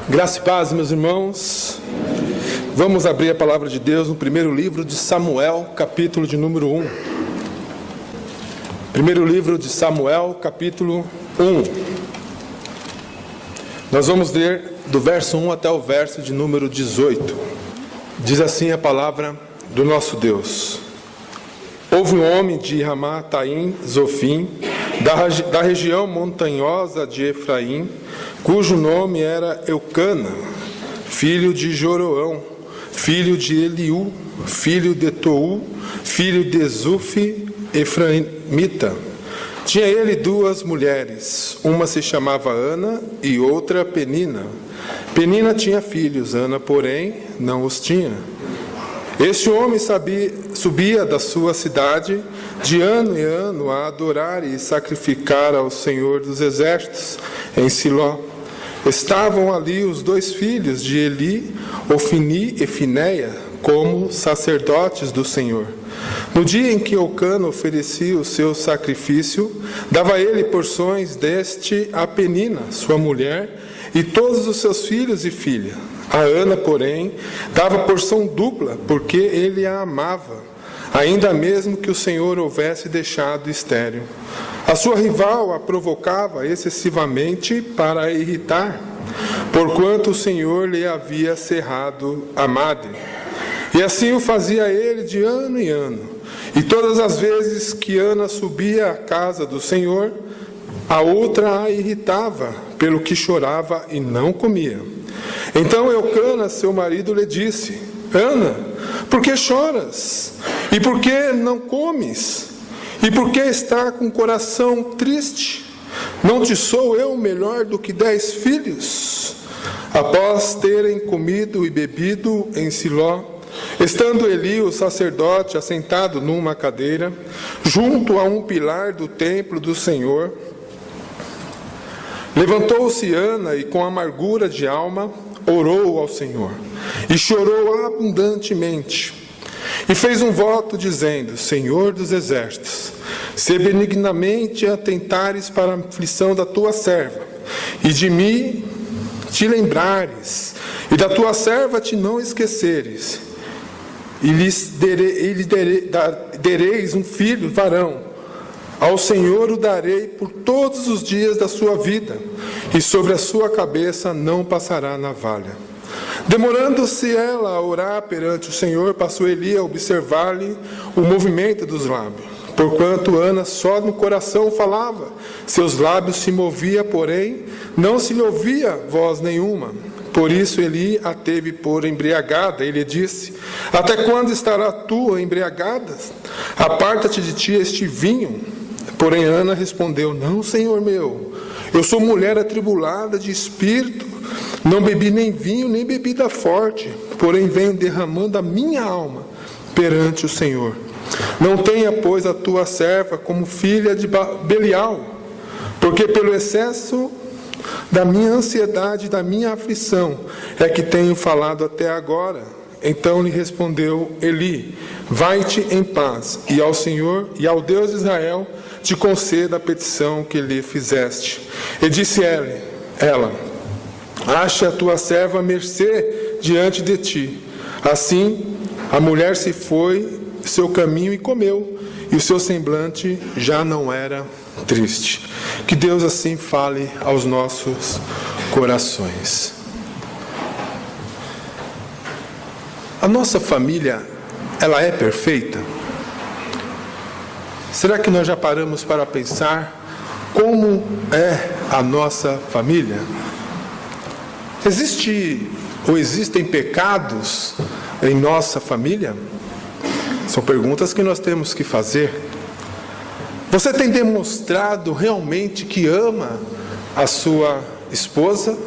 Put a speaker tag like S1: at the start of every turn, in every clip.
S1: Graça e paz, meus irmãos. Vamos abrir a palavra de Deus no primeiro livro de Samuel, capítulo de número 1. Primeiro livro de Samuel, capítulo 1. Nós vamos ler do verso 1 até o verso de número 18. Diz assim a palavra do nosso Deus. Houve um homem de Ramataim, Zofim, da região montanhosa de Efraim, cujo nome era Eucana, filho de Joroão, filho de Eliú, filho de Tou, filho de Zufi, Efraimita. Tinha ele duas mulheres, uma se chamava Ana e outra Penina. Penina tinha filhos, Ana, porém, não os tinha. Este homem subia da sua cidade de ano em ano a adorar e sacrificar ao Senhor dos Exércitos em Siló. Estavam ali os dois filhos de Eli, Ofni e Finéia, como sacerdotes do Senhor. No dia em que Eucana oferecia o seu sacrifício, dava ele porções deste a Penina, sua mulher, e todos os seus filhos e filhas. A Ana, porém, dava porção dupla, porque ele a amava, ainda mesmo que o Senhor houvesse deixado estéril. A sua rival a provocava excessivamente para a irritar, porquanto o Senhor lhe havia cerrado a madre. E assim o fazia ele de ano em ano. E todas as vezes que Ana subia à casa do Senhor, a outra a irritava, pelo que chorava e não comia. Então Eucana, seu marido, lhe disse: Ana, por que choras? E por que não comes? E por que está com o coração triste? Não te sou eu melhor do que 10 filhos? Após terem comido e bebido em Siló, estando Eli, o sacerdote, assentado numa cadeira, junto a um pilar do templo do Senhor, levantou-se Ana e, com amargura de alma, orou ao Senhor e chorou abundantemente. E fez um voto dizendo: Senhor dos exércitos, se benignamente atentares para a aflição da tua serva, e de mim te lembrares, e da tua serva te não esqueceres, e lhes dareis um filho varão, ao Senhor o darei por todos os dias da sua vida, e sobre a sua cabeça não passará navalha. Demorando-se ela a orar perante o Senhor, passou Eli a observar-lhe o movimento dos lábios. Porquanto Ana só no coração falava, seus lábios se moviam, porém não se lhe ouvia voz nenhuma. Por isso Eli a teve por embriagada, e lhe disse: Até quando estará tu embriagada? Aparta-te de ti este vinho. Porém Ana respondeu: Não, Senhor meu, eu sou mulher atribulada de espírito, não bebi nem vinho, nem bebida forte, porém venho derramando a minha alma perante o Senhor. Não tenha, pois, a tua serva como filha de Belial, porque pelo excesso da minha ansiedade e da minha aflição é que tenho falado até agora. Então lhe respondeu Eli: Vai-te em paz, e ao Senhor e ao Deus de Israel te conceda a petição que lhe fizeste. E disse ela: Acha a tua serva mercê diante de ti. Assim a mulher se foi seu caminho e comeu, e o seu semblante já não era triste. Que Deus assim fale aos nossos corações. A nossa família, ela é perfeita? Será que nós já paramos para pensar como é a nossa família? Existem pecados em nossa família? São perguntas que nós temos que fazer. Você tem demonstrado realmente que ama a sua esposa?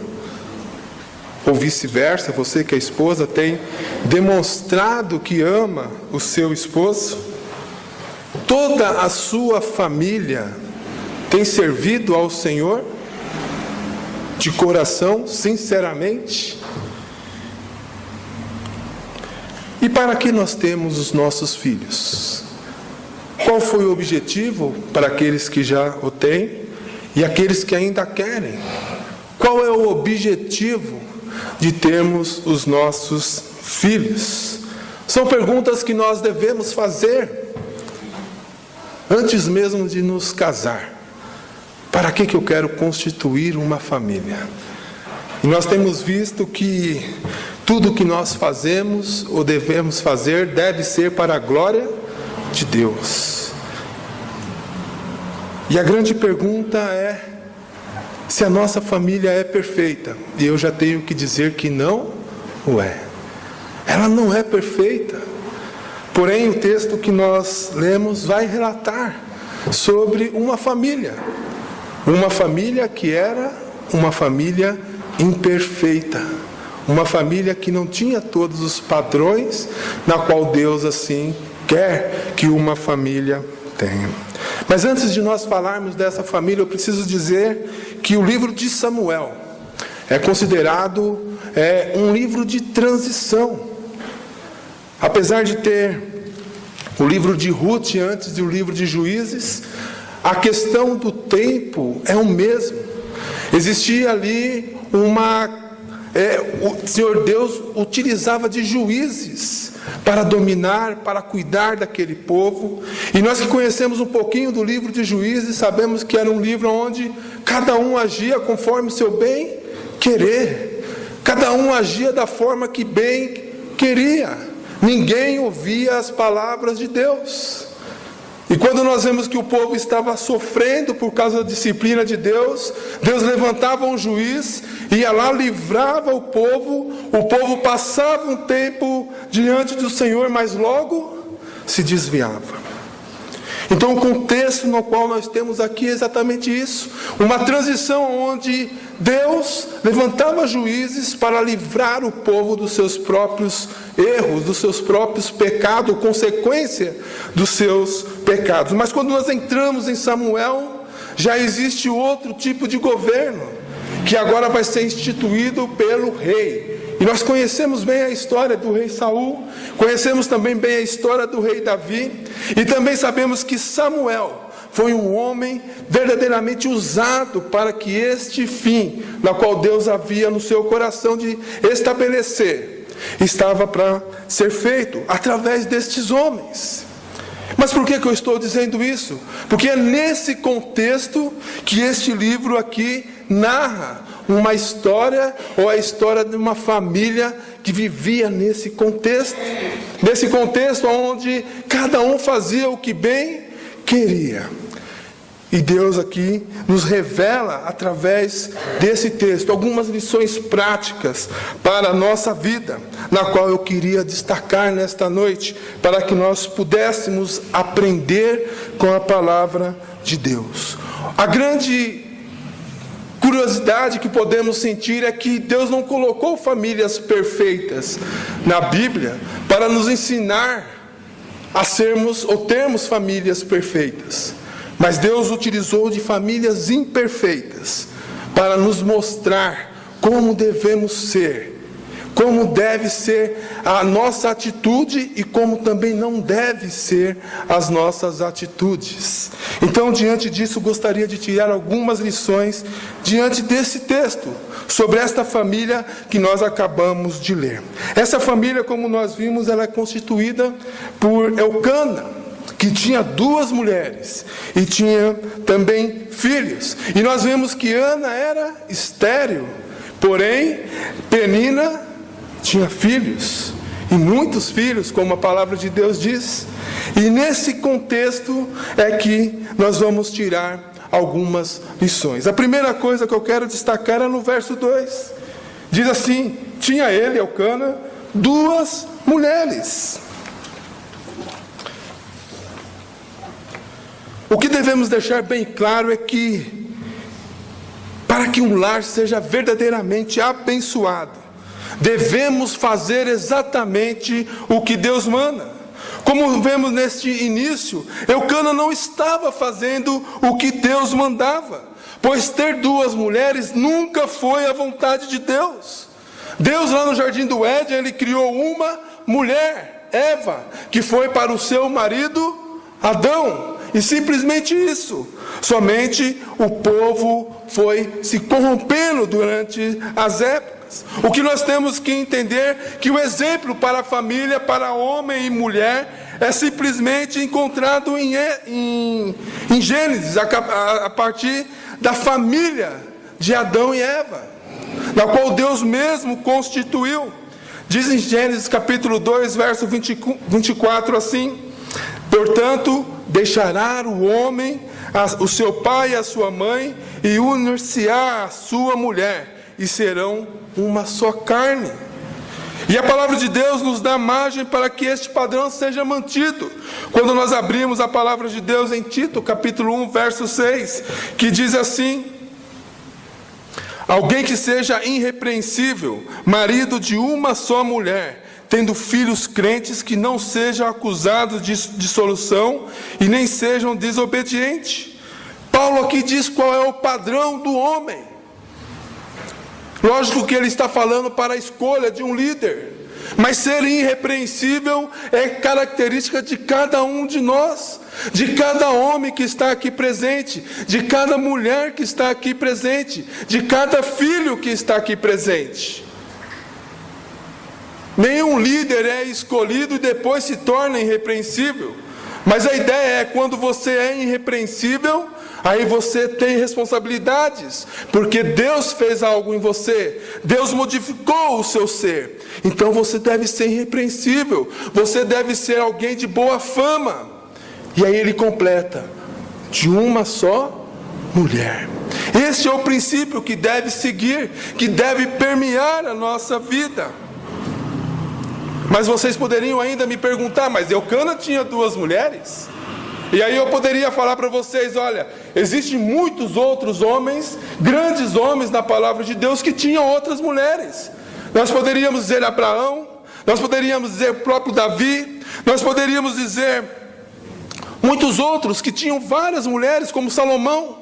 S1: Ou vice-versa, você que é esposa tem demonstrado que ama o seu esposo? Toda a sua família tem servido ao Senhor de coração, sinceramente? E para que nós temos os nossos filhos? Qual foi o objetivo para aqueles que já o têm e aqueles que ainda querem? Qual é o objetivo de termos os nossos filhos? São perguntas que nós devemos fazer antes mesmo de nos casar. Para que eu quero constituir uma família? E nós temos visto que tudo que nós fazemos ou devemos fazer deve ser para a glória de Deus. E a grande pergunta é se a nossa família é perfeita. E eu já tenho que dizer que não o é. Ela não é perfeita. Porém, o texto que nós lemos vai relatar sobre uma família. Uma família que era uma família imperfeita. Uma família que não tinha todos os padrões na qual Deus assim quer que uma família tenha. Mas antes de nós falarmos dessa família, eu preciso dizer que o livro de Samuel é considerado um livro de transição. Apesar de ter o livro de Ruth antes do livro de Juízes, a questão do tempo é o mesmo. Existia ali o Senhor Deus utilizava de juízes para dominar, para cuidar daquele povo. E nós que conhecemos um pouquinho do livro de Juízes, sabemos que era um livro onde cada um agia conforme o seu bem querer. Cada um agia da forma que bem queria. Ninguém ouvia as palavras de Deus. E quando nós vemos que o povo estava sofrendo por causa da disciplina de Deus, Deus levantava um juiz, ia lá, livrava o povo passava um tempo diante do Senhor, mas logo se desviava. Então o contexto no qual nós temos aqui é exatamente isso, uma transição onde Deus levantava juízes para livrar o povo dos seus próprios erros, dos seus próprios pecados, consequência dos seus pecados. Mas quando nós entramos em Samuel, já existe outro tipo de governo, que agora vai ser instituído pelo rei. E nós conhecemos bem a história do rei Saul, conhecemos também bem a história do rei Davi, e também sabemos que Samuel foi um homem verdadeiramente usado para que este fim, na qual Deus havia no seu coração de estabelecer, estava para ser feito através destes homens. Mas por que eu estou dizendo isso? Porque é nesse contexto que este livro aqui narra uma história, ou a história de uma família que vivia nesse contexto onde cada um fazia o que bem queria. E Deus aqui nos revela, através desse texto, algumas lições práticas para a nossa vida, na qual eu queria destacar nesta noite, para que nós pudéssemos aprender com a palavra de Deus. A grande curiosidade que podemos sentir é que Deus não colocou famílias perfeitas na Bíblia para nos ensinar a sermos ou termos famílias perfeitas. Mas Deus utilizou de famílias imperfeitas para nos mostrar como devemos ser, como deve ser a nossa atitude e como também não deve ser as nossas atitudes. Então, diante disso, gostaria de tirar algumas lições diante desse texto, sobre esta família que nós acabamos de ler. Essa família, como nós vimos, ela é constituída por Elcana, que tinha 2 mulheres e tinha também filhos. E nós vemos que Ana era estéril, porém Penina tinha filhos, e muitos filhos, como a palavra de Deus diz. E nesse contexto é que nós vamos tirar algumas lições. A primeira coisa que eu quero destacar é no verso 2. Diz assim: tinha ele, Elcana, 2 mulheres. O que devemos deixar bem claro é que, para que um lar seja verdadeiramente abençoado, devemos fazer exatamente o que Deus manda. Como vemos neste início, Elcana não estava fazendo o que Deus mandava, pois ter 2 mulheres nunca foi a vontade de Deus. Deus, lá no jardim do Éden, Ele criou uma mulher, Eva, que foi para o seu marido Adão. E simplesmente isso. Somente o povo foi se corrompendo durante as épocas. modernas. O que nós temos que entender que o exemplo para a família, para homem e mulher, é simplesmente encontrado em Gênesis, a partir da família de Adão e Eva, na qual Deus mesmo constituiu. Diz em Gênesis capítulo 2, verso 24 assim: portanto, deixará o homem o seu pai e a sua mãe, e unir-se-á a sua mulher, e serão uma só carne. E a palavra de Deus nos dá margem para que este padrão seja mantido. Quando nós abrimos a palavra de Deus em Tito, capítulo 1, verso 6, que diz assim: alguém que seja irrepreensível, marido de uma só mulher, tendo filhos crentes, que não sejam acusados de dissolução e nem sejam desobedientes. Paulo aqui diz qual é o padrão do homem. Lógico que ele está falando para a escolha de um líder, mas ser irrepreensível é característica de cada um de nós, de cada homem que está aqui presente, de cada mulher que está aqui presente, de cada filho que está aqui presente. Nenhum líder é escolhido e depois se torna irrepreensível. Mas a ideia é, quando você é irrepreensível, aí você tem responsabilidades, porque Deus fez algo em você, Deus modificou o seu ser. Então você deve ser irrepreensível, você deve ser alguém de boa fama. E aí ele completa: de uma só mulher. Este é o princípio que deve seguir, que deve permear a nossa vida. Mas vocês poderiam ainda me perguntar: mas Eucana tinha 2 mulheres? E aí eu poderia falar para vocês: olha, existem muitos outros homens, grandes homens na palavra de Deus, que tinham outras mulheres. Nós poderíamos dizer Abraão, nós poderíamos dizer o próprio Davi, nós poderíamos dizer muitos outros que tinham várias mulheres, como Salomão.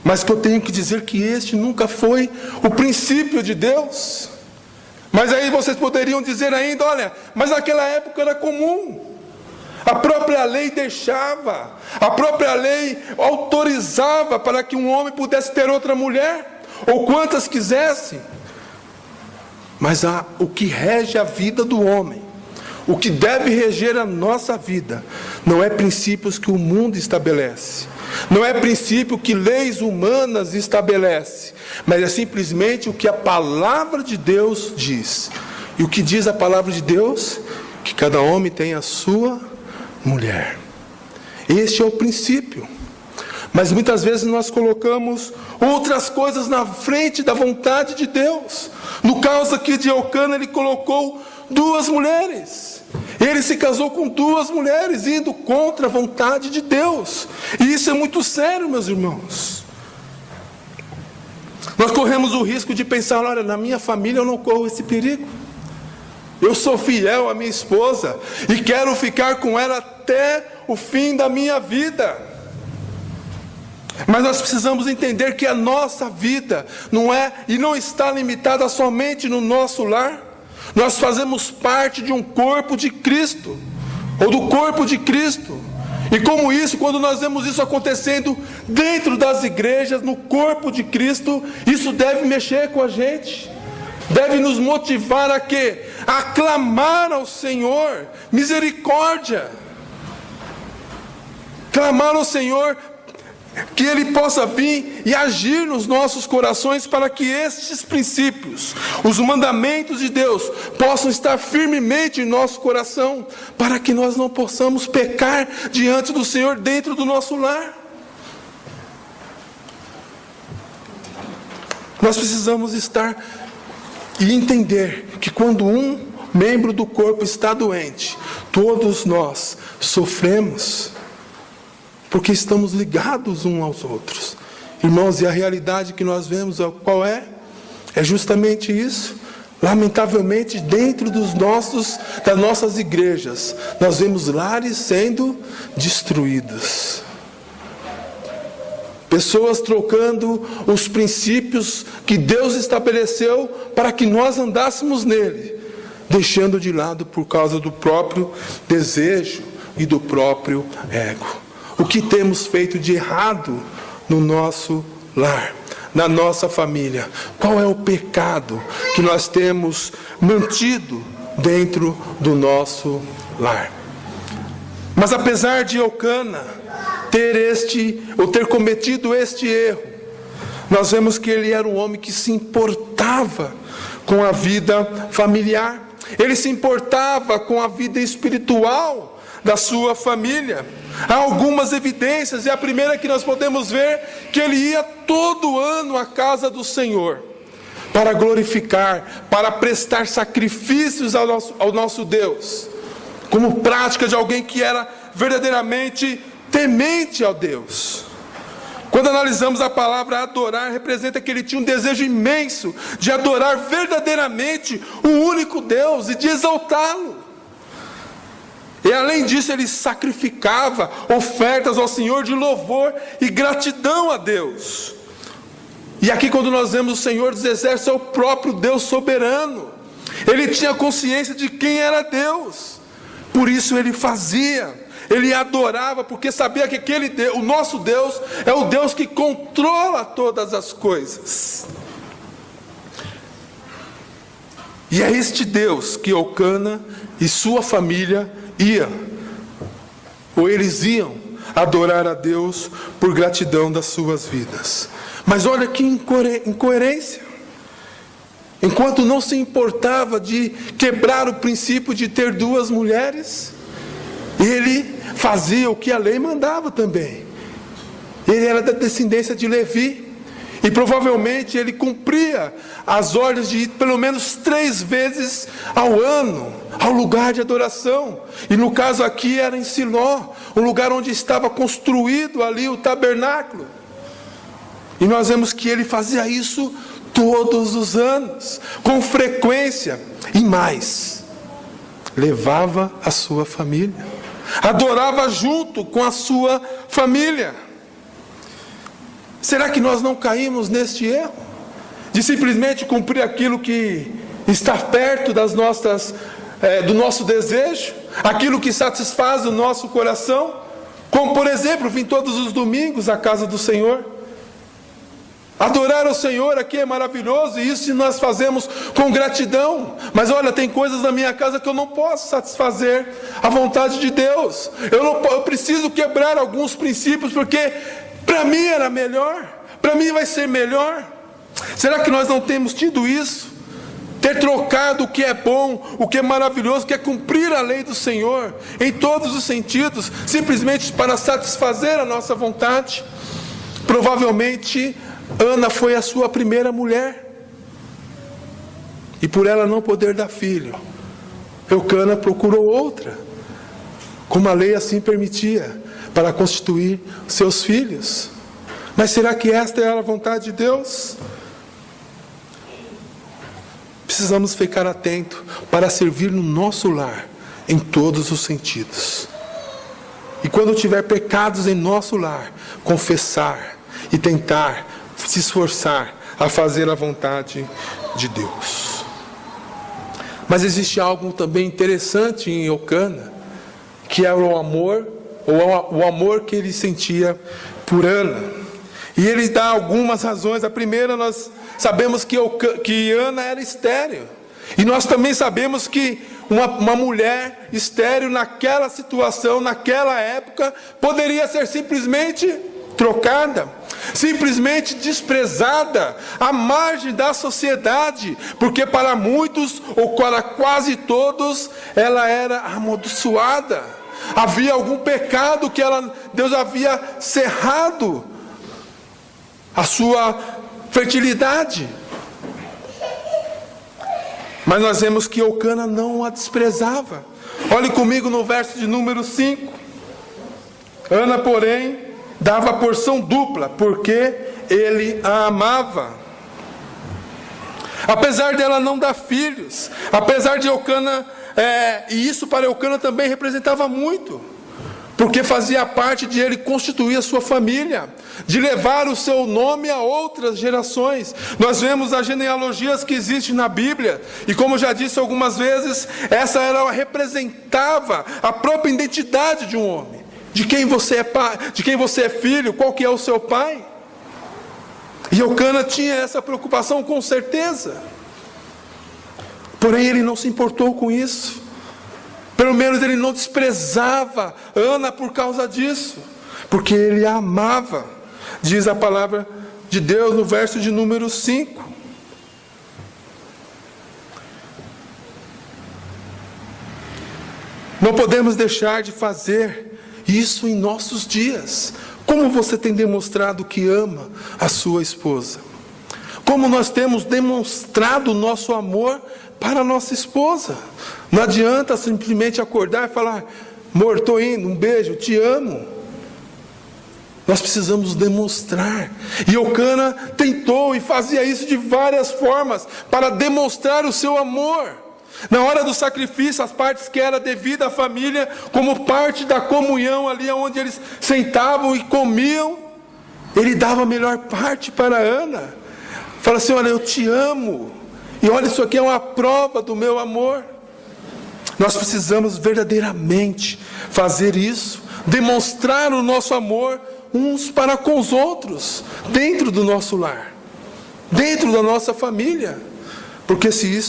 S1: Mas que eu tenho que dizer que este nunca foi o princípio de Deus. Mas aí vocês poderiam dizer ainda: olha, mas naquela época era comum. A própria lei deixava, a própria lei autorizava para que um homem pudesse ter outra mulher, ou quantas quisesse. Mas o que rege a vida do homem, o que deve reger a nossa vida, não é princípios que o mundo estabelece, não é princípio que leis humanas estabelece, mas é simplesmente o que a palavra de Deus diz. E o que diz a palavra de Deus? Que cada homem tem a sua mulher. Este é o princípio. Mas muitas vezes nós colocamos outras coisas na frente da vontade de Deus. No caso aqui de Eucana, ele colocou 2 mulheres. Ele se casou com 2 mulheres, indo contra a vontade de Deus. E isso é muito sério, meus irmãos. Nós corremos o risco de pensar: olha, na minha família eu não corro esse perigo. Eu sou fiel à minha esposa e quero ficar com ela até o fim da minha vida. Mas nós precisamos entender que a nossa vida não é e não está limitada somente no nosso lar. Nós fazemos parte de um corpo de Cristo, ou do corpo de Cristo. E como isso, quando nós vemos isso acontecendo dentro das igrejas, no corpo de Cristo, isso deve mexer com a gente. Deve nos motivar a quê? A clamar ao Senhor misericórdia. Clamar ao Senhor que Ele possa vir e agir nos nossos corações, para que estes princípios, os mandamentos de Deus, possam estar firmemente em nosso coração, para que nós não possamos pecar diante do Senhor dentro do nosso lar. Nós precisamos estar e entender que quando um membro do corpo está doente, todos nós sofremos, porque estamos ligados uns aos outros. Irmãos, e a realidade que nós vemos qual é? É justamente isso. Lamentavelmente, dentro das nossas igrejas, nós vemos lares sendo destruídos. Pessoas trocando os princípios que Deus estabeleceu para que nós andássemos nele, deixando de lado por causa do próprio desejo e do próprio ego. O que temos feito de errado no nosso lar? na nossa família? Qual é o pecado que nós temos mantido dentro do nosso lar? Mas apesar de Eucana ter cometido este erro, nós vemos que ele era um homem que se importava com a vida familiar. Ele se importava com a vida espiritual da sua família. Há algumas evidências, e a primeira que nós podemos ver, que ele ia todo ano à casa do Senhor, para glorificar, para prestar sacrifícios ao nosso Deus, como prática de alguém que era verdadeiramente temente ao Deus. Quando analisamos a palavra adorar, representa que ele tinha um desejo imenso de adorar verdadeiramente o único Deus e de exaltá-lo. E além disso, ele sacrificava ofertas ao Senhor de louvor e gratidão a Deus. E aqui, quando nós vemos o Senhor dos Exércitos, é o próprio Deus soberano. Ele tinha consciência de quem era Deus. Por isso ele fazia. Ele adorava, porque sabia que aquele Deus, o nosso Deus, é o Deus que controla todas as coisas. E é este Deus que Eucana e sua família eles iam adorar a Deus por gratidão das suas vidas. Mas olha que incoerência. Enquanto não se importava de quebrar o princípio de ter duas mulheres, ele fazia o que a lei mandava também. Ele era da descendência de Levi, e provavelmente ele cumpria as ordens de ir pelo menos 3 vezes ao ano ao lugar de adoração. E no caso aqui era em Siló, o lugar onde estava construído ali o tabernáculo. E nós vemos que ele fazia isso todos os anos, com frequência, e mais, levava a sua família, adorava junto com a sua família. Será que nós não caímos neste erro? De simplesmente cumprir aquilo que está perto das do nosso desejo, aquilo que satisfaz o nosso coração, como por exemplo, vir todos os domingos à casa do Senhor. Adorar ao Senhor aqui é maravilhoso, e isso nós fazemos com gratidão. Mas olha, tem coisas na minha casa que eu não posso satisfazer a vontade de Deus. Eu preciso quebrar alguns princípios, porque para mim era melhor, para mim vai ser melhor. Será que nós não temos tido isso? Ter trocado o que é bom, o que é maravilhoso, que é cumprir a lei do Senhor, em todos os sentidos, simplesmente para satisfazer a nossa vontade? Provavelmente Ana foi a sua primeira mulher, e por ela não poder dar filho, Eucana procurou outra, como a lei assim permitia, para constituir seus filhos. Mas será que esta era a vontade de Deus? Precisamos ficar atentos para servir no nosso lar, em todos os sentidos. E quando tiver pecados em nosso lar, confessar e tentar se esforçar a fazer a vontade de Deus. Mas existe algo também interessante em Eucana, que é o amor que ele sentia por Ana. E ele dá algumas razões. A primeira, nós sabemos que Ana era estéril. E nós também sabemos que uma mulher estéril naquela situação, naquela época, poderia ser simplesmente trocada, simplesmente desprezada, à margem da sociedade, porque para muitos, ou para quase todos, ela era amaldiçoada. Havia algum pecado que Deus havia cerrado a sua fertilidade. Mas nós vemos que Eucana não a desprezava. Olhe comigo no verso de número 5. Ana, porém, dava porção dupla, porque ele a amava. Apesar dela não dar filhos, apesar de Eucana, e isso para Eucana também representava muito, porque fazia parte de ele constituir a sua família, de levar o seu nome a outras gerações. Nós vemos as genealogias que existem na Bíblia, e como já disse algumas vezes, essa representava a própria identidade de um homem. De quem você é pai, de quem você é filho, qual que é o seu pai. E Eucana tinha essa preocupação com certeza. Porém, ele não se importou com isso. Pelo menos ele não desprezava Ana por causa disso, porque ele a amava. Diz a palavra de Deus no verso de número 5. Não podemos deixar de fazer isso em nossos dias. Como você tem demonstrado que ama a sua esposa? Como nós temos demonstrado o nosso amor para a nossa esposa? Não adianta simplesmente acordar e falar: amor, estou indo, um beijo, te amo. Nós precisamos demonstrar. E Eucana tentou e fazia isso de várias formas para demonstrar o seu amor. Na hora do sacrifício, as partes que era devida à família, como parte da comunhão ali onde eles sentavam e comiam, ele dava a melhor parte para Ana. Fala assim: olha, eu te amo. E olha, isso aqui é uma prova do meu amor. Nós precisamos verdadeiramente fazer isso, demonstrar o nosso amor uns para com os outros, dentro do nosso lar, dentro da nossa família. Porque se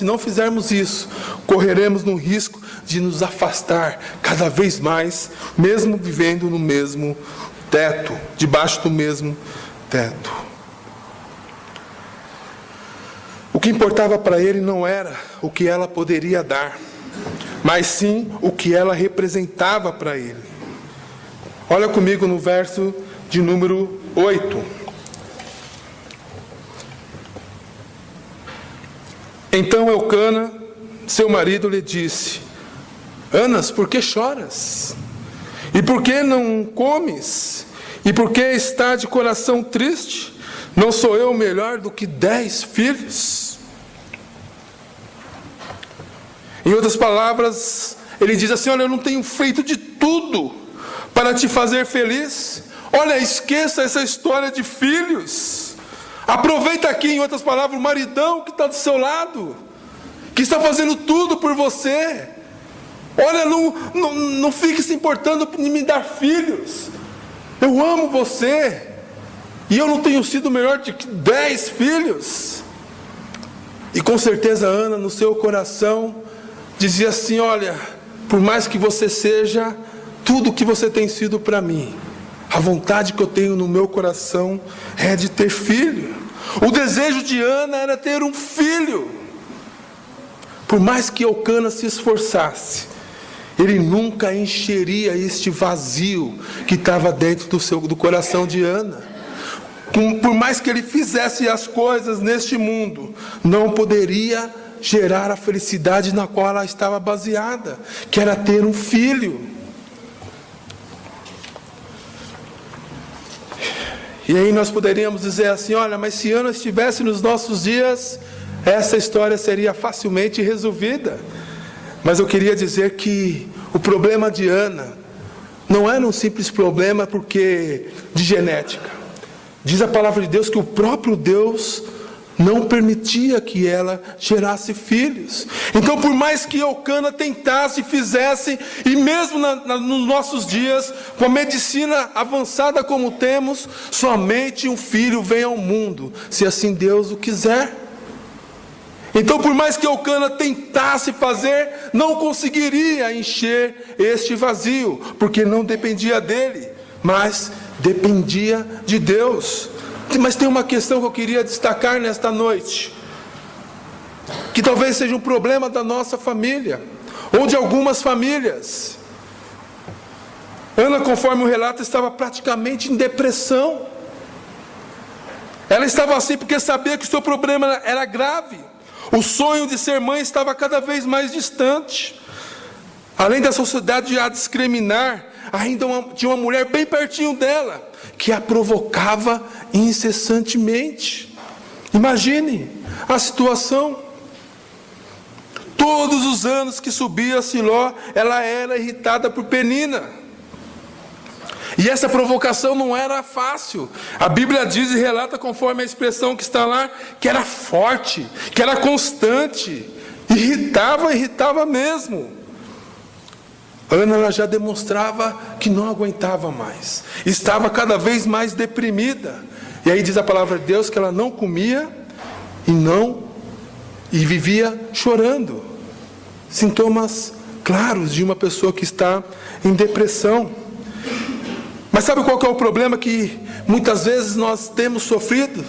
S1: não fizermos isso, correremos no risco de nos afastar cada vez mais, mesmo vivendo no mesmo teto, debaixo do mesmo teto. O que importava para ele não era o que ela poderia dar, mas sim o que ela representava para ele. Olha comigo no verso de número 8. Então Eucana, seu marido, lhe disse: Anas, por que choras? E por que não comes? E por que está de coração triste? Não sou eu melhor do que 10 filhos? Em outras palavras, ele diz assim: olha, eu não tenho feito de tudo para te fazer feliz. Olha, esqueça essa história de filhos. Aproveita aqui, em outras palavras, o maridão que está do seu lado, que está fazendo tudo por você. Olha, não fique se importando em me dar filhos. Eu amo você. E eu não tenho sido melhor de que 10 filhos. E com certeza Ana, no seu coração, dizia assim: olha, por mais que você seja tudo o que você tem sido para mim, a vontade que eu tenho no meu coração é de ter filho. O desejo de Ana era ter um filho. Por mais que Eucana se esforçasse, ele nunca encheria este vazio que estava dentro do coração de Ana. Por mais que ele fizesse as coisas neste mundo, não poderia gerar a felicidade na qual ela estava baseada, que era ter um filho. E aí nós poderíamos dizer assim: olha, mas se Ana estivesse nos nossos dias, essa história seria facilmente resolvida. Mas eu queria dizer que o problema de Ana não era um simples problema de genética. Diz a palavra de Deus que o próprio Deus não permitia que ela gerasse filhos. Então, por mais que Eucana tentasse, fizesse, e mesmo nos nossos dias, com a medicina avançada como temos, somente um filho vem ao mundo, se assim Deus o quiser. Então, por mais que Eucana tentasse fazer, não conseguiria encher este vazio, porque não dependia dele, mas dependia de Deus. Mas tem uma questão que eu queria destacar nesta noite, que talvez seja um problema da nossa família, ou de algumas famílias. Ana, conforme o relato, estava praticamente em depressão. Ela estava assim porque sabia que o seu problema era grave. O sonho de ser mãe estava cada vez mais distante. Além da sociedade a discriminar, ainda tinha uma mulher bem pertinho dela, que a provocava incessantemente. Imagine a situação. Todos os anos que subia a Siló, ela era irritada por Penina. E essa provocação não era fácil. A Bíblia diz e relata, conforme a expressão que está lá, que era forte, que era constante. Irritava mesmo. Ana, ela já demonstrava que não aguentava mais. Estava cada vez mais deprimida. E aí diz a palavra de Deus que ela não comia e vivia chorando. Sintomas claros de uma pessoa que está em depressão. Mas sabe qual que é o problema que muitas vezes nós temos sofrido?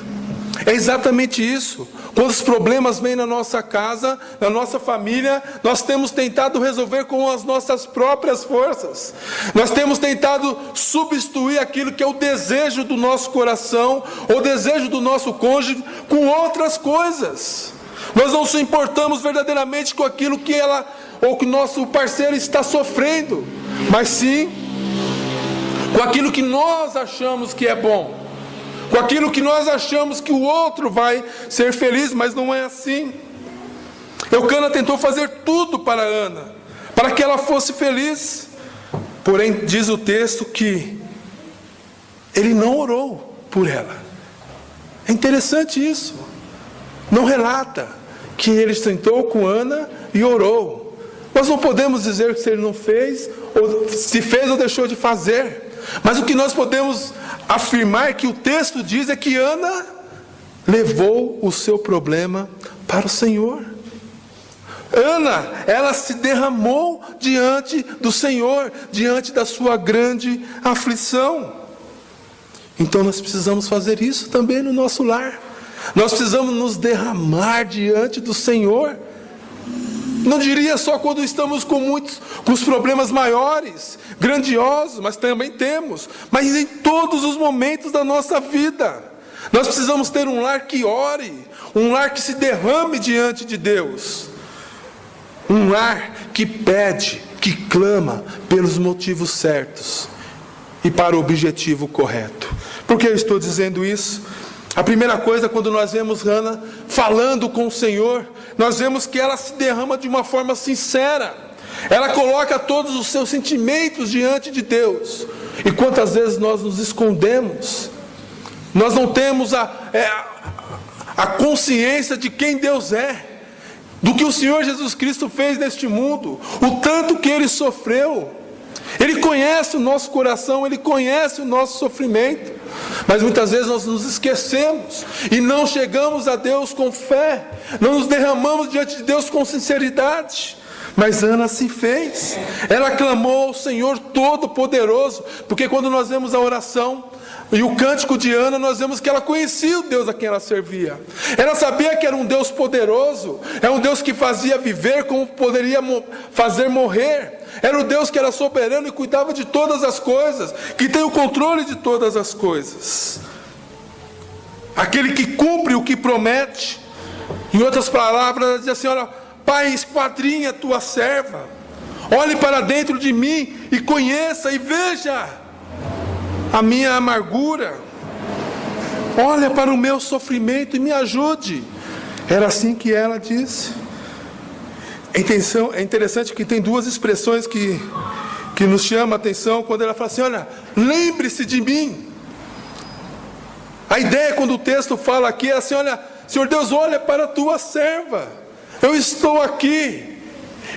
S1: É exatamente isso. Quando os problemas vêm na nossa casa, na nossa família, nós temos tentado resolver com as nossas próprias forças. Nós temos tentado substituir aquilo que é o desejo do nosso coração, o desejo do nosso cônjuge, com outras coisas. Nós não nos importamos verdadeiramente com aquilo que ela ou que nosso parceiro está sofrendo, mas sim com aquilo que nós achamos que é bom, com aquilo que nós achamos que o outro vai ser feliz, mas não é assim. Eucana tentou fazer tudo para Ana, para que ela fosse feliz. Porém, diz o texto que ele não orou por ela. É interessante isso. Não relata que ele sentou com Ana e orou. Nós não podemos dizer se ele não fez, ou se fez ou deixou de fazer. Mas o que nós podemos afirmar que o texto diz é que Ana levou o seu problema para o Senhor. Ana, ela se derramou diante do Senhor, diante da sua grande aflição. Então nós precisamos fazer isso também no nosso lar. Nós precisamos nos derramar diante do Senhor. Não diria só quando estamos com os problemas maiores, grandiosos, mas também temos. Mas em todos os momentos da nossa vida. Nós precisamos ter um lar que ore, um lar que se derrame diante de Deus. Um lar que pede, que clama pelos motivos certos e para o objetivo correto. Por que eu estou dizendo isso? A primeira coisa, quando nós vemos Ana falando com o Senhor, nós vemos que ela se derrama de uma forma sincera. Ela coloca todos os seus sentimentos diante de Deus. E quantas vezes nós nos escondemos? Nós não temos a consciência de quem Deus é, do que o Senhor Jesus Cristo fez neste mundo, o tanto que Ele sofreu. Ele conhece o nosso coração, Ele conhece o nosso sofrimento. Mas muitas vezes nós nos esquecemos e não chegamos a Deus com fé, não nos derramamos diante de Deus com sinceridade. Mas Ana se fez, ela clamou ao Senhor Todo-Poderoso, porque quando nós vemos a oração e o cântico de Ana, nós vemos que ela conhecia o Deus a quem ela servia. Ela sabia que era um Deus poderoso, é um Deus que fazia viver como poderia fazer morrer. Era o Deus que era soberano e cuidava de todas as coisas, que tem o controle de todas as coisas. Aquele que cumpre o que promete. Em outras palavras, ela diz assim: olha, Pai, esquadrinha tua serva, olhe para dentro de mim e conheça e veja a minha amargura, olha para o meu sofrimento e me ajude. Era assim que ela disse. É interessante que tem duas expressões que nos chamam a atenção, quando ela fala assim: olha, lembre-se de mim. A ideia, quando o texto fala aqui, é assim: olha, Senhor Deus, olha para a tua serva, eu estou aqui.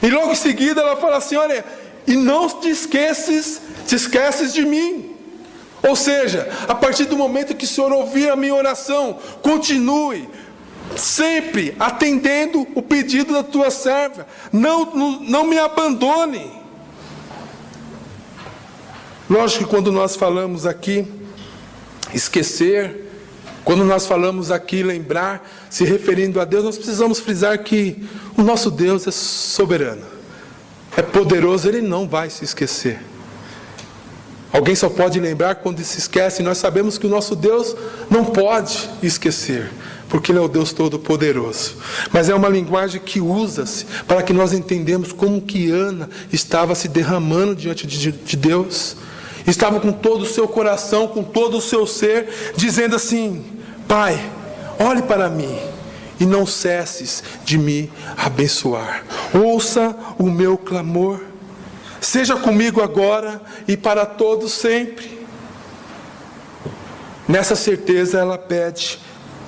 S1: E logo em seguida ela fala assim: olha, e não te esqueces de mim. Ou seja, a partir do momento que o Senhor ouvir a minha oração, continue sempre atendendo o pedido da tua serva. Não me abandone. Lógico que quando nós falamos aqui esquecer, quando nós falamos aqui lembrar, se referindo a Deus, nós precisamos frisar que o nosso Deus é soberano, é poderoso, Ele não vai se esquecer. Alguém só pode lembrar quando se esquece. Nós sabemos que o nosso Deus não pode esquecer, porque Ele é o Deus Todo-Poderoso. Mas é uma linguagem que usa-se para que nós entendamos como que Ana estava se derramando diante de Deus. Estava com todo o seu coração, com todo o seu ser, dizendo assim: Pai, olhe para mim e não cesses de me abençoar. Ouça o meu clamor. Seja comigo agora e para todos sempre. Nessa certeza ela pede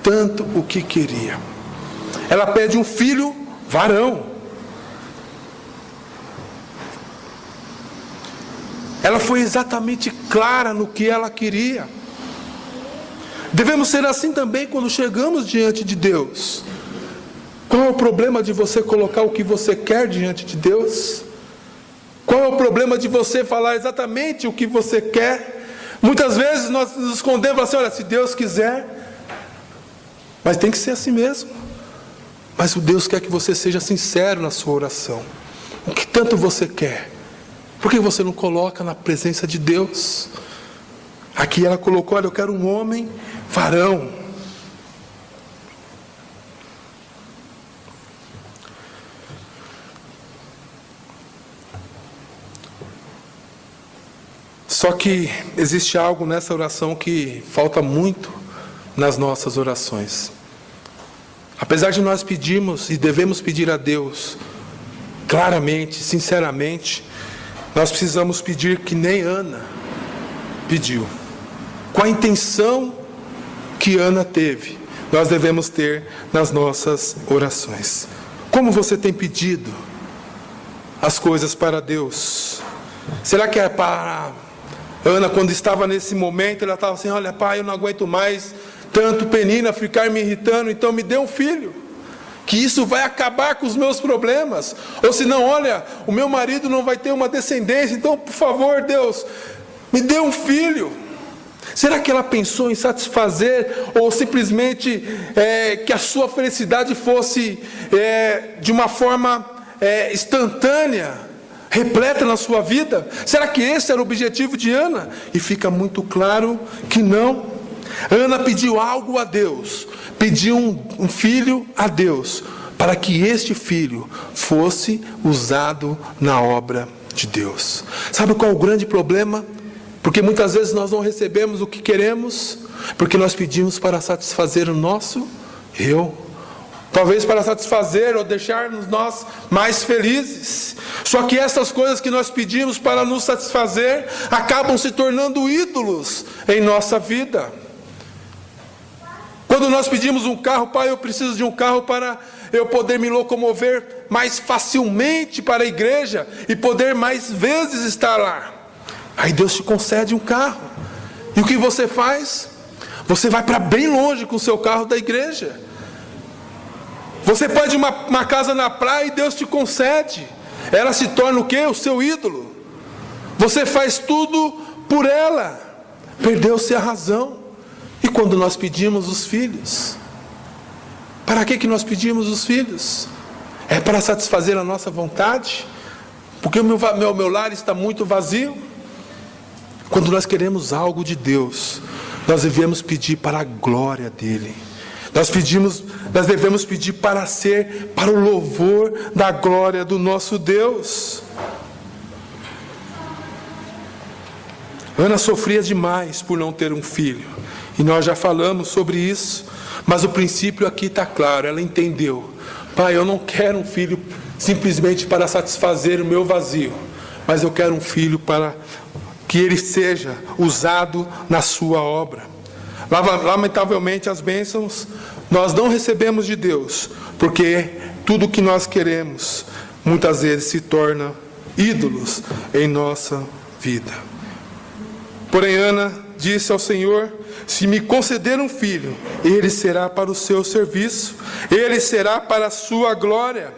S1: tanto o que queria. Ela pede um filho varão. Ela foi exatamente clara no que ela queria. Devemos ser assim também quando chegamos diante de Deus. Qual é o problema de você colocar o que você quer diante de Deus? Qual é o problema de você falar exatamente o que você quer? Muitas vezes nós nos escondemos assim, olha, se Deus quiser, mas tem que ser assim mesmo. Mas o Deus quer que você seja sincero na sua oração. O que tanto você quer? Por que você não coloca na presença de Deus? Aqui ela colocou, olha, eu quero um homem varão. Só que existe algo nessa oração que falta muito nas nossas orações. Apesar de nós pedirmos e devemos pedir a Deus claramente, sinceramente, nós precisamos pedir que nem Ana pediu. Com a intenção que Ana teve, nós devemos ter nas nossas orações. Como você tem pedido as coisas para Deus? Será que é para Ana, quando estava nesse momento, ela estava assim, olha, pai, eu não aguento mais tanto Penina ficar me irritando, então me dê um filho, que isso vai acabar com os meus problemas. Ou senão, olha, o meu marido não vai ter uma descendência, então, por favor, Deus, me dê um filho. Será que ela pensou em satisfazer, ou simplesmente que a sua felicidade fosse de uma forma instantânea, repleta na sua vida? Será que esse era o objetivo de Ana? E fica muito claro que não. Ana pediu algo a Deus, pediu um filho a Deus, para que este filho fosse usado na obra de Deus. Sabe qual é o grande problema? Porque muitas vezes nós não recebemos o que queremos, porque nós pedimos para satisfazer o nosso eu. Talvez para satisfazer ou deixar-nos nós mais felizes. Só que essas coisas que nós pedimos para nos satisfazer acabam se tornando ídolos em nossa vida. Quando nós pedimos um carro, pai, eu preciso de um carro para eu poder me locomover mais facilmente para a igreja e poder mais vezes estar lá. Aí Deus te concede um carro. E o que você faz? Você vai para bem longe com o seu carro da igreja. Você pode ir uma casa na praia e Deus te concede. Ela se torna o quê? O seu ídolo. Você faz tudo por ela. Perdeu-se a razão. E quando nós pedimos os filhos? Para que nós pedimos os filhos? É para satisfazer a nossa vontade? Porque o meu lar está muito vazio? Quando nós queremos algo de Deus, nós devemos pedir para a glória dEle. Nós devemos pedir para o louvor da glória do nosso Deus. Ana sofria demais por não ter um filho. E nós já falamos sobre isso. Mas o princípio aqui está claro. Ela entendeu. Pai, eu não quero um filho simplesmente para satisfazer o meu vazio. Mas eu quero um filho para que ele seja usado na sua obra. Lamentavelmente, as bênçãos nós não recebemos de Deus, porque tudo que nós queremos muitas vezes se torna ídolos em nossa vida. Porém, Ana disse ao Senhor: se me conceder um filho, ele será para o seu serviço, ele será para a sua glória,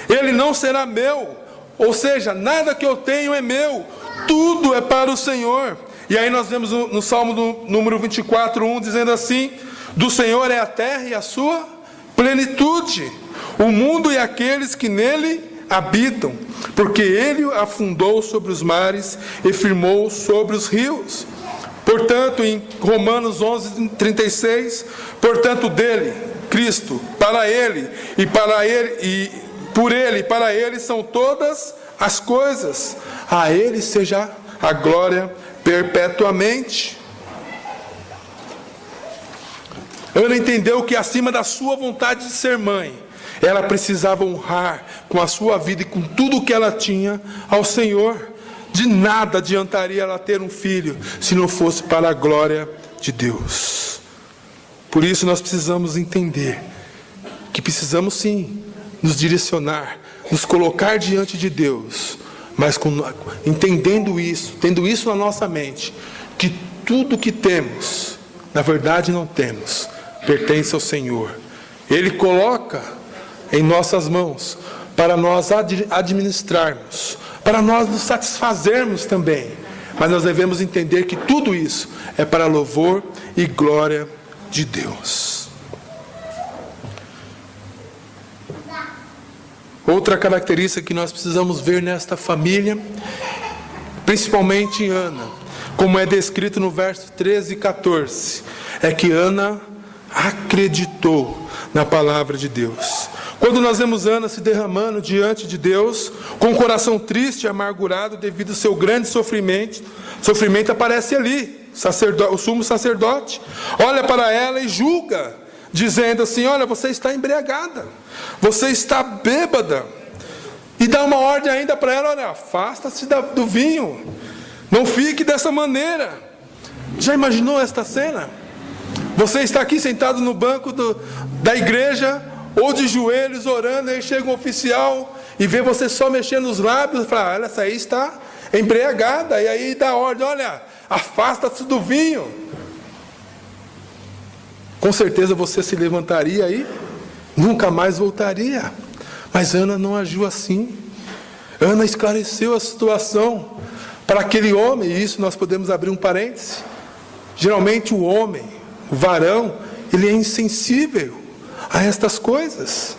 S1: ele não será meu, ou seja, nada que eu tenho é meu, tudo é para o Senhor. E aí nós vemos no Salmo número 24:1 dizendo assim: do Senhor é a terra e a sua plenitude, o mundo e aqueles que nele habitam, porque ele afundou sobre os mares e firmou sobre os rios. Portanto, em Romanos 11:36, portanto dele, Cristo, para ele e para ele e por ele e para ele são todas as coisas, a ele seja a glória perpetuamente. Ana entendeu que acima da sua vontade de ser mãe, ela precisava honrar com a sua vida e com tudo o que ela tinha ao Senhor. De nada adiantaria ela ter um filho se não fosse para a glória de Deus. Por isso nós precisamos entender que precisamos sim nos direcionar, nos colocar diante de Deus, mas entendendo isso, tendo isso na nossa mente, que tudo que temos Na verdade não temos, pertence ao Senhor. Ele coloca em nossas mãos para nós administrarmos, para nós nos satisfazermos também. Mas nós devemos entender que tudo isso é para louvor e glória de Deus. Outra característica que nós precisamos ver nesta família, principalmente em Ana, como é descrito no verso 13 e 14, é que Ana acreditou na palavra de Deus. Quando nós vemos Ana se derramando diante de Deus, com o coração triste e amargurado devido ao seu grande sofrimento aparece ali, o sumo sacerdote, olha para ela e julga, dizendo assim: olha, você está embriagada, você está bêbada, e dá uma ordem ainda para ela: olha, afasta-se do vinho, não fique dessa maneira. Já imaginou esta cena? Você está aqui sentado no banco da igreja, ou de joelhos orando, aí chega um oficial e vê você só mexendo os lábios e fala: olha, essa aí está embriagada, e aí dá ordem: olha, afasta-se do vinho. Com certeza você se levantaria aí, nunca mais voltaria. Mas Ana não agiu assim. Ana esclareceu a situação para aquele homem, e isso nós podemos abrir um parêntese. Geralmente o homem, o varão, ele é insensível a estas coisas.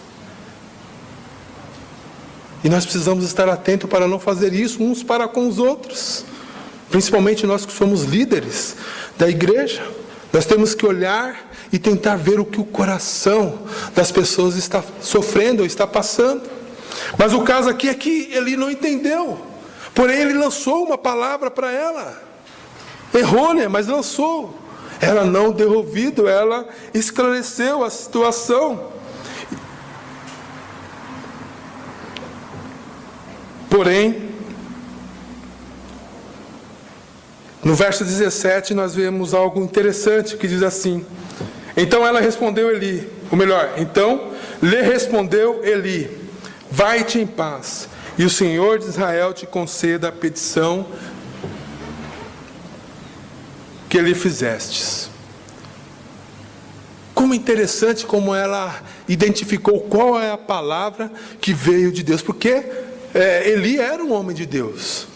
S1: E nós precisamos estar atentos para não fazer isso uns para com os outros. Principalmente nós que somos líderes da igreja. Nós temos que olhar e tentar ver o que o coração das pessoas está sofrendo ou está passando. Mas o caso aqui é que ele não entendeu. Porém, ele lançou uma palavra para ela. Errônea, mas lançou. Ela não deu ouvido, ela esclareceu a situação. Porém, no verso 17 nós vemos algo interessante que diz assim: então ela respondeu Eli, então lhe respondeu Eli: vai-te em paz, e o Senhor de Israel te conceda a petição que lhe fizestes. Como interessante como ela identificou qual é a palavra que veio de Deus, porque Eli era um homem de Deus.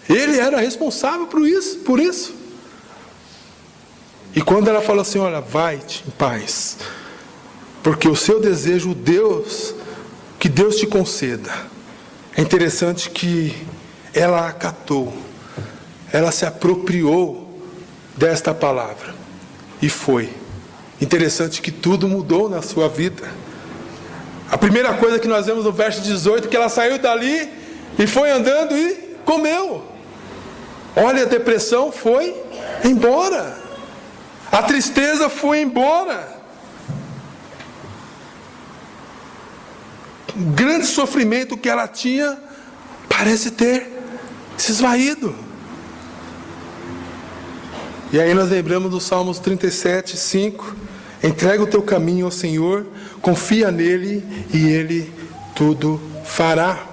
S1: Ele era responsável por isso. E quando ela falou assim: olha, vai-te em paz, porque o seu desejo, que Deus te conceda. É interessante que ela acatou, ela se apropriou desta palavra, e foi. Interessante que tudo mudou na sua vida. A primeira coisa que nós vemos no verso 18, que ela saiu dali e foi andando e comeu. Olha, a depressão foi embora. A tristeza foi embora. O grande sofrimento que ela tinha parece ter se esvaído. E aí nós lembramos do Salmos 37, 5. Entrega o teu caminho ao Senhor, confia nele e ele tudo fará.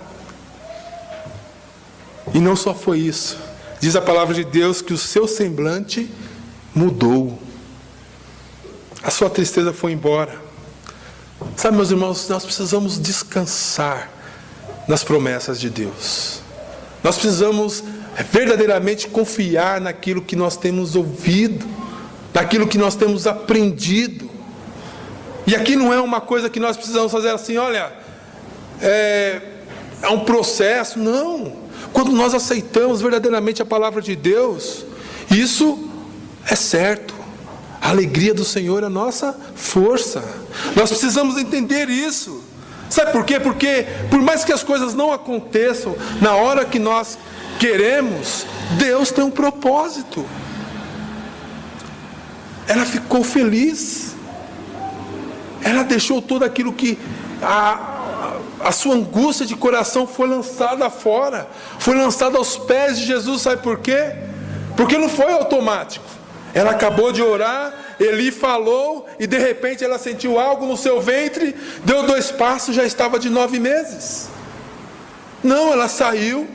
S1: E não só foi isso. Diz a palavra de Deus que o seu semblante mudou. A sua tristeza foi embora. Sabe, meus irmãos, nós precisamos descansar nas promessas de Deus. Nós precisamos verdadeiramente confiar naquilo que nós temos ouvido, naquilo que nós temos aprendido. E aqui não é uma coisa que nós precisamos fazer assim: olha, é um processo. Não. Quando nós aceitamos verdadeiramente a palavra de Deus, isso é certo. A alegria do Senhor é a nossa força. Nós precisamos entender isso. Sabe por quê? Porque por mais que as coisas não aconteçam na hora que nós queremos, Deus tem um propósito. Ela ficou feliz. Ela deixou tudo aquilo que a sua angústia de coração foi lançada fora, foi lançada aos pés de Jesus. Sabe por quê? Porque não foi automático. Ela acabou de orar, Eli falou, e de repente ela sentiu algo no seu ventre, deu 2 passos, já estava de 9 meses. Não, ela saiu,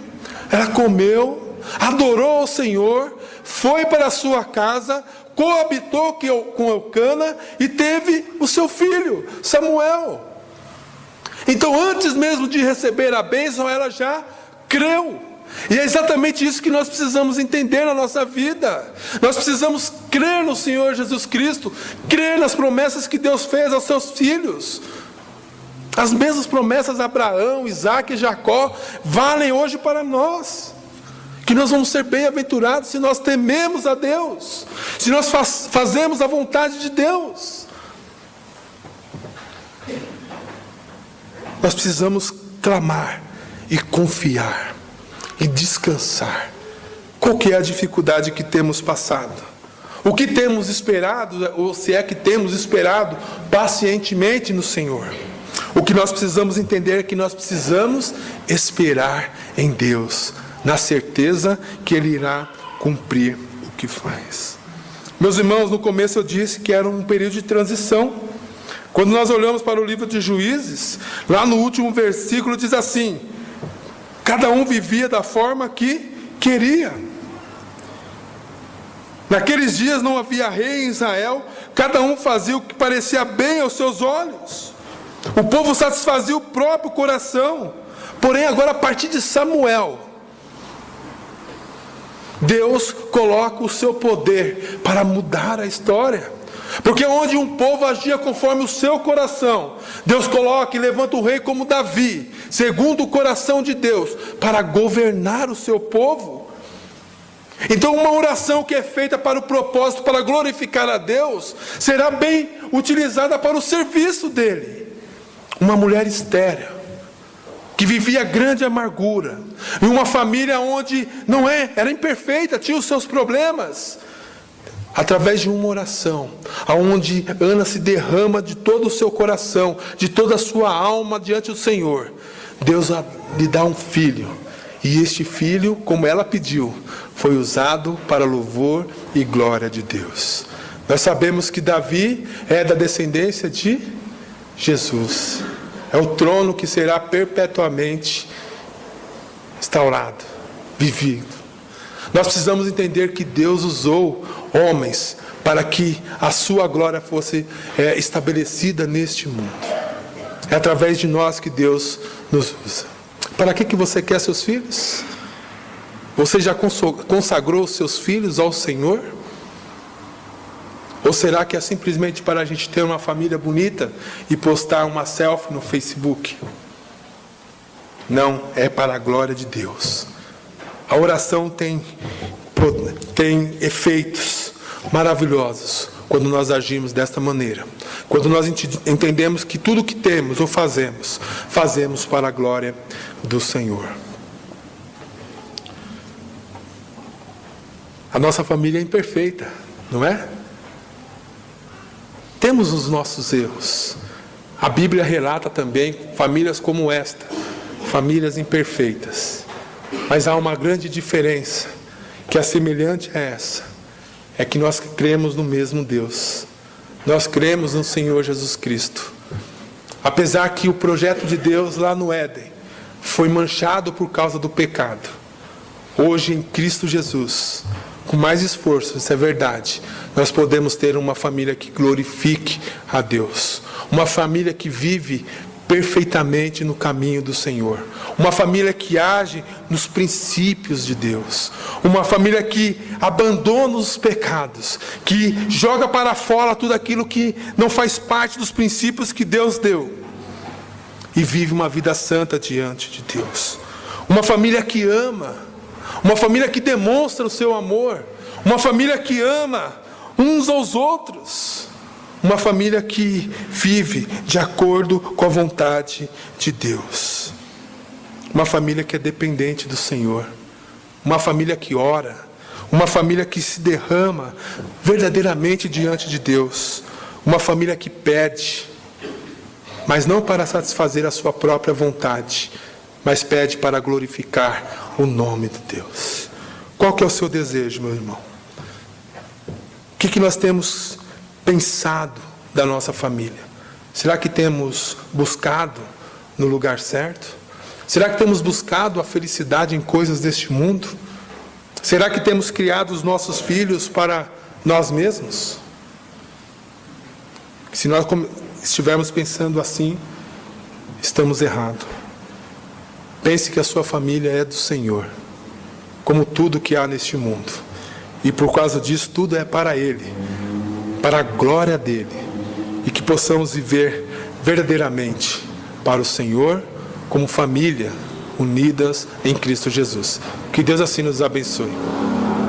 S1: ela comeu, adorou ao Senhor, foi para a sua casa, coabitou com Eucana e teve o seu filho, Samuel. Então, antes mesmo de receber a bênção, ela já creu. E é exatamente isso que nós precisamos entender na nossa vida. Nós precisamos crer no Senhor Jesus Cristo, crer nas promessas que Deus fez aos seus filhos. As mesmas promessas a Abraão, Isaac e Jacó valem hoje para nós. Que nós vamos ser bem-aventurados se nós tememos a Deus, se nós fazemos a vontade de Deus. Nós precisamos clamar e confiar e descansar. Qual que é a dificuldade que temos passado? O que temos esperado, ou se é que temos esperado pacientemente no Senhor? O que nós precisamos entender é que nós precisamos esperar em Deus, na certeza que Ele irá cumprir o que faz. Meus irmãos, no começo eu disse que era um período de transição. Quando nós olhamos para o livro de Juízes, lá no último versículo diz assim: cada um vivia da forma que queria. Naqueles dias não havia rei em Israel, cada um fazia o que parecia bem aos seus olhos. O povo satisfazia o próprio coração. Porém, agora a partir de Samuel, Deus coloca o seu poder para mudar a história. Porque onde um povo agia conforme o seu coração, Deus coloca e levanta o rei como Davi, segundo o coração de Deus, para governar o seu povo. Então uma oração que é feita para o propósito, para glorificar a Deus, será bem utilizada para o serviço dele. Uma mulher estéril, que vivia grande amargura, em uma família onde era imperfeita, tinha os seus problemas. Através de uma oração, aonde Ana se derrama de todo o seu coração, de toda a sua alma diante do Senhor, Deus lhe dá um filho. E este filho, como ela pediu, foi usado para louvor e glória de Deus. Nós sabemos que Davi é da descendência de Jesus. É o trono que será perpetuamente instaurado, vivido. Nós precisamos entender que Deus usou homens para que a sua glória fosse estabelecida neste mundo. É através de nós que Deus nos usa. Para que você quer seus filhos? Você já consagrou os seus filhos ao Senhor? Ou será que é simplesmente para a gente ter uma família bonita e postar uma selfie no Facebook? Não, é para a glória de Deus. A oração tem efeitos maravilhosos quando nós agimos desta maneira. Quando nós entendemos que tudo que temos ou fazemos para a glória do Senhor. A nossa família é imperfeita, não é? Temos os nossos erros. A Bíblia relata também famílias como esta, famílias imperfeitas. Mas há uma grande diferença, que é semelhante a essa, é que nós cremos no mesmo Deus. Nós cremos no Senhor Jesus Cristo. Apesar que o projeto de Deus lá no Éden foi manchado por causa do pecado, hoje em Cristo Jesus, com mais esforço, isso é verdade, nós podemos ter uma família que glorifique a Deus. Uma família que vive perfeitamente no caminho do Senhor. Uma família que age nos princípios de Deus. Uma família que abandona os pecados, que joga para fora tudo aquilo que não faz parte dos princípios que Deus deu. E vive uma vida santa diante de Deus. Uma família que ama. Uma família que demonstra o seu amor. Uma família que ama uns aos outros. Uma família que vive de acordo com a vontade de Deus. Uma família que é dependente do Senhor. Uma família que ora. Uma família que se derrama verdadeiramente diante de Deus. Uma família que pede, mas não para satisfazer a sua própria vontade, mas pede para glorificar o nome de Deus. Qual que é o seu desejo, meu irmão? O que nós temos pensado da nossa família? Será que temos buscado no lugar certo? Será que temos buscado a felicidade em coisas deste mundo? Será que temos criado os nossos filhos para nós mesmos? Se nós estivermos pensando assim, estamos errados. Pense que a sua família é do Senhor, como tudo que há neste mundo. E por causa disso, tudo é para Ele, para a glória dEle. E que possamos viver verdadeiramente para o Senhor, como família, unidas em Cristo Jesus. Que Deus assim nos abençoe.